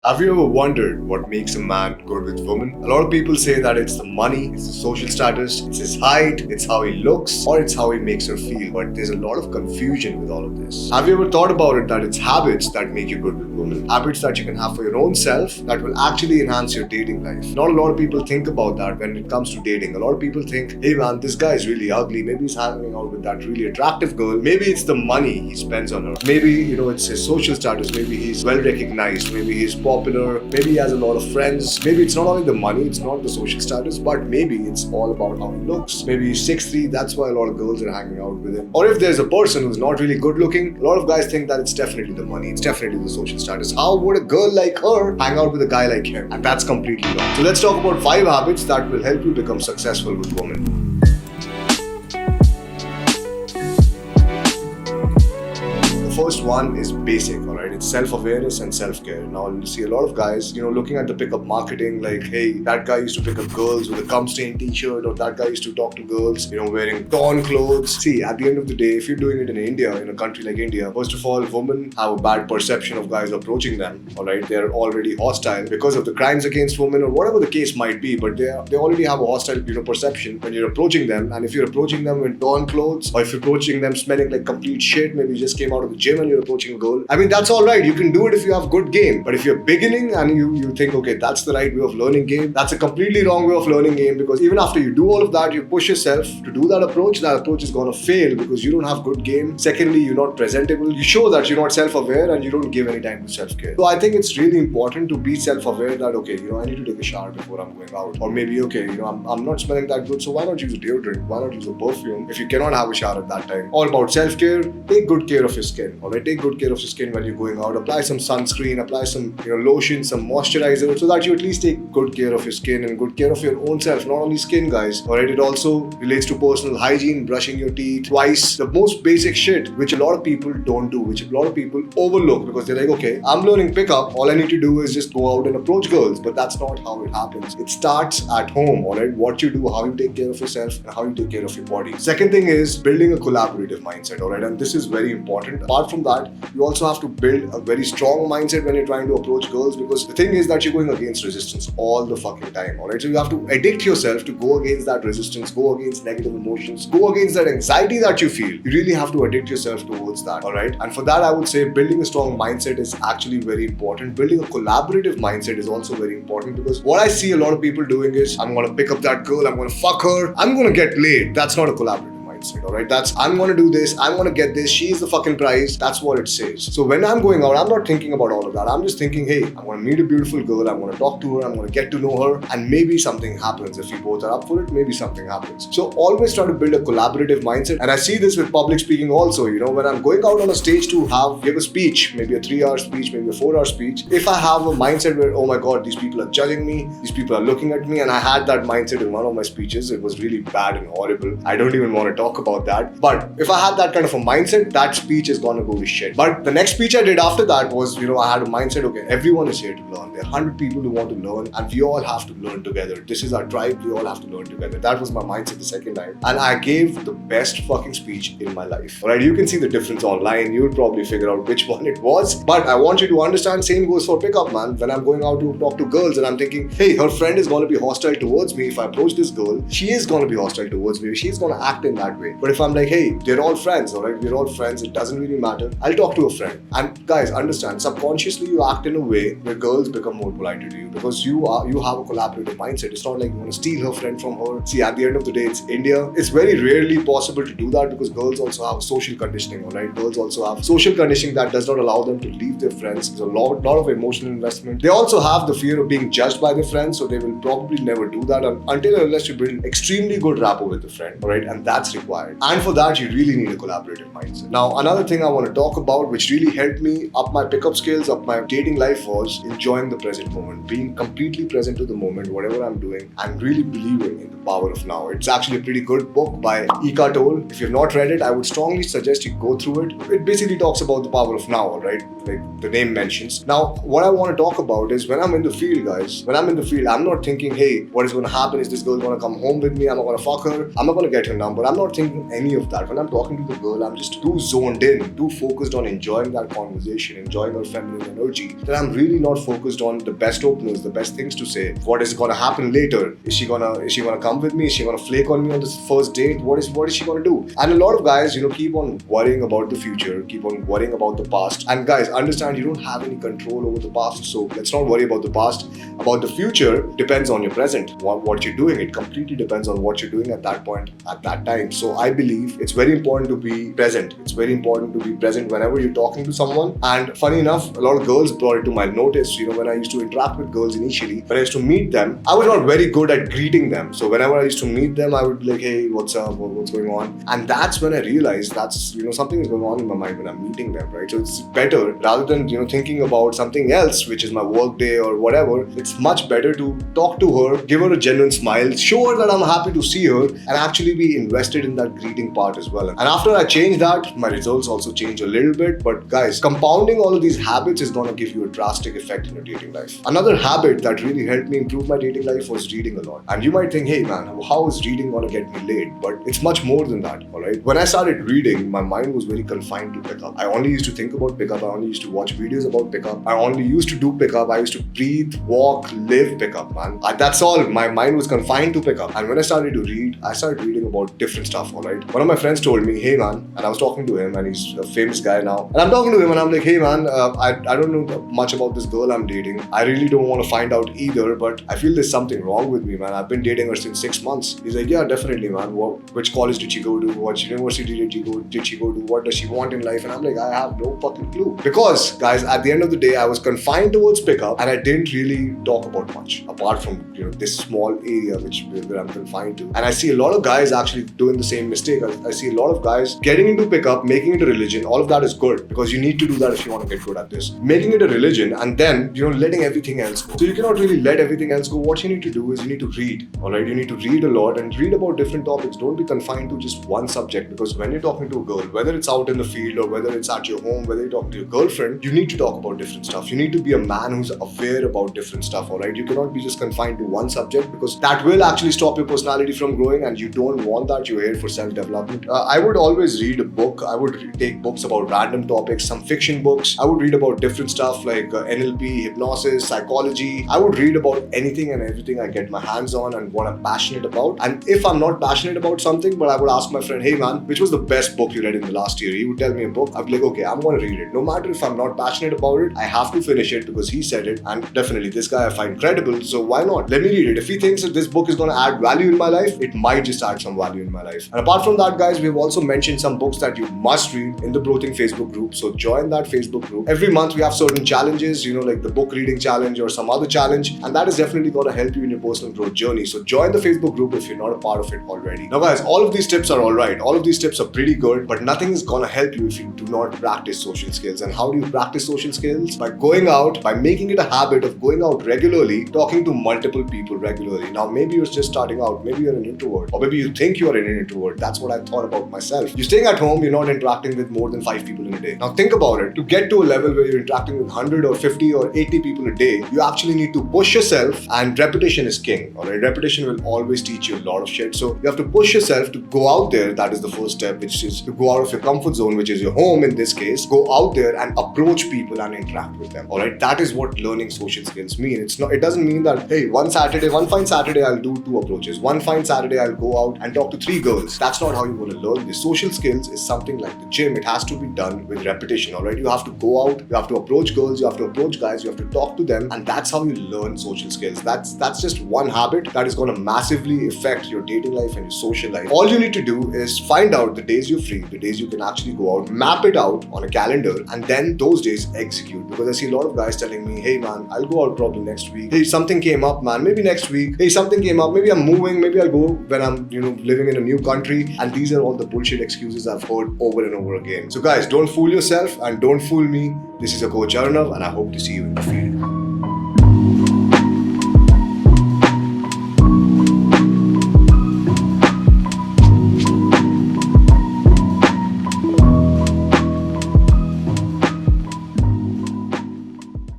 Have you ever wondered what makes a man good with women? A lot of people say that it's the money, it's the social status, it's his height, it's how he looks, or it's how he makes her feel. But there's a lot of confusion with all of this. Have you ever thought about it that it's habits that make you good with women? Habits that you can have for your own self that will actually enhance your dating life. Not a lot of people think about that when it comes to dating. A lot of people think, hey man, this guy is really ugly. Maybe he's hanging out with that really attractive girl. Maybe it's the money he spends on her. Maybe, it's his social status. Maybe he's well recognized. Maybe he's popular, maybe he has a lot of friends, maybe it's not only the money, it's not the social status, but maybe it's all about how he looks. Maybe he's 6'3", that's why a lot of girls are hanging out with him. Or if there's a person who's not really good looking, a lot of guys think that it's definitely the money, it's definitely the social status. How would a girl like her hang out with a guy like him? And that's completely wrong. So let's talk about 5 habits that will help you become successful with women. First one is basic, alright? It's self-awareness and self-care. Now you see a lot of guys, looking at the pickup marketing like, hey, that guy used to pick up girls with a cum-stained t-shirt, or that guy used to talk to girls, wearing torn clothes. See, at the end of the day, if you're doing it in India, in a country like India, first of all, women have a bad perception of guys approaching them, alright? They're already hostile because of the crimes against women or whatever the case might be, but they already have a hostile, perception when you're approaching them. And if you're approaching them in torn clothes, or if you're approaching them smelling like complete shit, maybe you just came out of the gym and you're approaching a girl. I mean, that's all right. You can do it if you have good game. But if you're beginning and you think, okay, that's the right way of learning game, that's a completely wrong way of learning game, because even after you do all of that, you push yourself to do that approach is going to fail because you don't have good game. Secondly, you're not presentable. You show that you're not self-aware and you don't give any time to self-care. So I think it's really important to be self-aware that, okay, I need to take a shower before I'm going out. Or maybe, okay, I'm not smelling that good, so why not use a deodorant? Why not use a perfume if you cannot have a shower at that time? All about self-care. Take good care of your skin. Alright, take good care of your skin when you're going out. Apply some sunscreen, apply some lotion, some moisturizer, so that you at least take good care of your skin and good care of your own self. Not only skin, guys. Alright, it also relates to personal hygiene, brushing your teeth twice. The most basic shit which a lot of people don't do, which a lot of people overlook, because they're like, okay, I'm learning pickup, all I need to do is just go out and approach girls. But that's not how it happens. It starts at home. Alright, what you do, how you take care of yourself, and how you take care of your body. Second thing is building a collaborative mindset. Alright, and this is very important. Apart from that, you also have to build a very strong mindset when you're trying to approach girls, because the thing is that you're going against resistance all the fucking time. Alright, so you have to addict yourself to go against that resistance, go against negative emotions, go against that anxiety that you feel. You really have to addict yourself towards that. Alright, and for that I would say building a strong mindset is actually very important. Building a collaborative mindset is also very important, because what I see a lot of people doing is, I'm going to pick up that girl, I'm going to fuck her, I'm going to get laid. That's not a collaborative mindset, alright? That's, I'm gonna do this, I'm gonna get this, she's the fucking prize. That's what it says. So when I'm going out, I'm not thinking about all of that. I'm just thinking, hey, I'm gonna meet a beautiful girl, I'm gonna talk to her, I'm gonna get to know her, and maybe something happens. If we both are up for it, maybe something happens. So always try to build a collaborative mindset. And I see this with public speaking also. When I'm going out on a stage to give a speech, maybe a 3-hour speech, maybe a 4-hour speech, if I have a mindset where, oh my god, these people are judging me, these people are looking at me, and I had that mindset in one of my speeches, it was really bad and horrible. I don't even want to talk about that. But if I had that kind of a mindset, that speech is gonna go to shit. But the next speech I did after that was, I had a mindset, okay, everyone is here to learn. There are 100 people who want to learn, and we all have to learn together. This is our tribe, we all have to learn together. That was my mindset the second time. And I gave the best fucking speech in my life. Alright, you can see the difference online. You'll probably figure out which one it was. But I want you to understand, same goes for pickup, man. When I'm going out to talk to girls and I'm thinking, hey, her friend is gonna be hostile towards me. If I approach this girl, she is gonna be hostile towards me. She's gonna act in that way. But if I'm like, hey, they're all friends, alright? We're all friends. It doesn't really matter. I'll talk to a friend. And guys, understand, subconsciously you act in a way where girls become more polite to you, because you have a collaborative mindset. It's not like you want to steal her friend from her. See, at the end of the day, it's India. It's very rarely possible to do that, because girls also have social conditioning, alright? Girls also have social conditioning that does not allow them to leave their friends. There's a lot of emotional investment. They also have the fear of being judged by their friends, so they will probably never do that until or unless you build extremely good rapport with the friend, alright? And that's required. And for that, you really need a collaborative mindset. Now, another thing I want to talk about, which really helped me up my pickup skills, up my dating life, was enjoying the present moment, being completely present to the moment, whatever I'm doing, and really believing in the power of now. It's actually a pretty good book by Eckhart Tolle. If you've not read it, I would strongly suggest you go through it. It basically talks about the power of now, alright? Like the name mentions. Now, what I want to talk about is when I'm in the field, guys, when I'm in the field, I'm not thinking, hey, what is going to happen? Is this girl going to come home with me? I'm not going to fuck her. I'm not going to get her number. I'm not thinking any of that. When I'm talking to the girl, I'm just too zoned in, too focused on enjoying that conversation, enjoying her feminine energy, that I'm really not focused on the best openers, the best things to say. What is gonna happen later? Is she gonna come with me? Is she gonna flake on me on this first date? What is she gonna do? And a lot of guys, keep on worrying about the future, keep on worrying about the past. And guys, understand you don't have any control over the past, so let's not worry about the past. About the future depends on your present. What you're doing, it completely depends on what you're doing at that point, at that time. So I believe it's very important to be present. It's very important to be present whenever you're talking to someone. And funny enough, a lot of girls brought it to my notice. When I used to interact with girls initially, when I used to meet them, I was not very good at greeting them. So whenever I used to meet them, I would be like, hey, what's up? What's going on? And that's when I realized that's, something is going on in my mind when I'm meeting them, right? So it's better, rather than, thinking about something else, which is my work day or whatever, it's much better to talk to her, give her a genuine smile, show her that I'm happy to see her, and actually be invested in that greeting part as well. And after I changed that, my results also changed a little bit. But guys, compounding all of these habits is going to give you a drastic effect in your dating life. Another habit that really helped me improve my dating life was reading a lot. And you might think, hey man, how is reading going to get me laid? But it's much more than that, alright? When I started reading, my mind was very confined to pickup. I only used to think about pickup. I only used to watch videos about pickup. I only used to do pickup. I used to breathe, walk, live pickup, man. That's all. My mind was confined to pickup. And when I started to read, I started reading about different stuff, alright? One of my friends told me, hey man, and I was talking to him, and he's a famous guy now. And I'm talking to him and I'm like, hey man, I don't know much about this girl I'm dating. I really don't want to find out either, but I feel there's something wrong with me, man. I've been dating her since 6 months. He's like, yeah, definitely, man. Which college did she go to? What university did she go to? What does she want in life? And I'm like, I have no fucking clue. Because, guys, at the end of the day, I was confined towards pickup, and I didn't really talk about much apart from this small area where I'm confined to. And I see a lot of guys actually doing the same mistake. I see a lot of guys getting into pickup, making it a religion. All of that is good, because you need to do that if you want to get good at this. Making it a religion and then letting everything else go. So you cannot really let everything else go. What you need to do is you need to read. Alright, you need to read a lot and read about different topics. Don't be confined to just one subject, because when you're talking to a girl, whether it's out in the field or whether it's at your home, whether you're talking to your girlfriend, you need to talk about different stuff. You need to be a man who's aware about different stuff. Alright, you cannot be just confined to one subject, because that will actually stop your personality from growing, and you don't want that. You're here for self-development. I would always read a book. I would take books about random topics, some fiction books. I would read about different stuff like NLP, hypnosis, psychology. I would read about anything and everything I get my hands on and what I'm passionate about. And if I'm not passionate about something, but I would ask my friend, hey man, which was the best book you read in the last year? He would tell me a book. I'd be like, okay, I'm going to read it. No matter if I'm not passionate about it, I have to finish it because he said it. And definitely this guy I find credible, so why not? Let me read it. If he thinks that this book is going to add value in my life, it might just add some value in my life. And apart from that, guys, we've also mentioned some books that you must read in the Brothing Facebook group. So join that Facebook group. Every month we have certain challenges, like the book reading challenge or some other challenge, and that is definitely going to help you in your personal growth journey. So join the Facebook group if you're not a part of it already. Now guys, all of these tips are alright. All of these tips are pretty good, but nothing is going to help you if you do not practice social skills. And how do you practice social skills? By going out, by making it a habit of going out regularly, talking to multiple people regularly. Now maybe you're just starting out, maybe you're an introvert, or maybe you think you're an introvert. That's what I thought about myself. You're staying at home, you're not interacting with more than 5 people in a day. Now think about it. To get to a level where you're interacting with 100 or 50 or 80 people a day, you actually need to push yourself, and repetition is king. Alright, repetition will always teach you a lot of shit. So you have to push yourself to go out there. That is the first step, which is to go out of your comfort zone, which is your home in this case. Go out there and approach people and interact with them. Alright, that is what learning social skills mean. It doesn't mean that, hey, one fine Saturday I'll do 2 approaches. One fine Saturday I'll go out and talk to 3 girls. That's not how you want to learn this. Social skills is something like the gym. It has to be done with repetition. Alright, you have to go out, you have to approach girls, you have to approach guys, you have to talk to them, and that's how you learn social skills. That's just one habit that is going to massively affect your dating life and your social life. All you need to do is find out the days you're free, the days you can actually go out, map it out on a calendar, and then those days execute. Because I see a lot of guys telling me, hey man, I'll go out probably next week. Hey, something came up, man, maybe next week. Hey, something came up, maybe I'm moving, maybe I'll go when I'm living in a new country. And these are all the bullshit excuses I've heard over and over again. So guys, don't fool yourself and don't fool me. This is your coach Arunav, and I hope to see you in the field.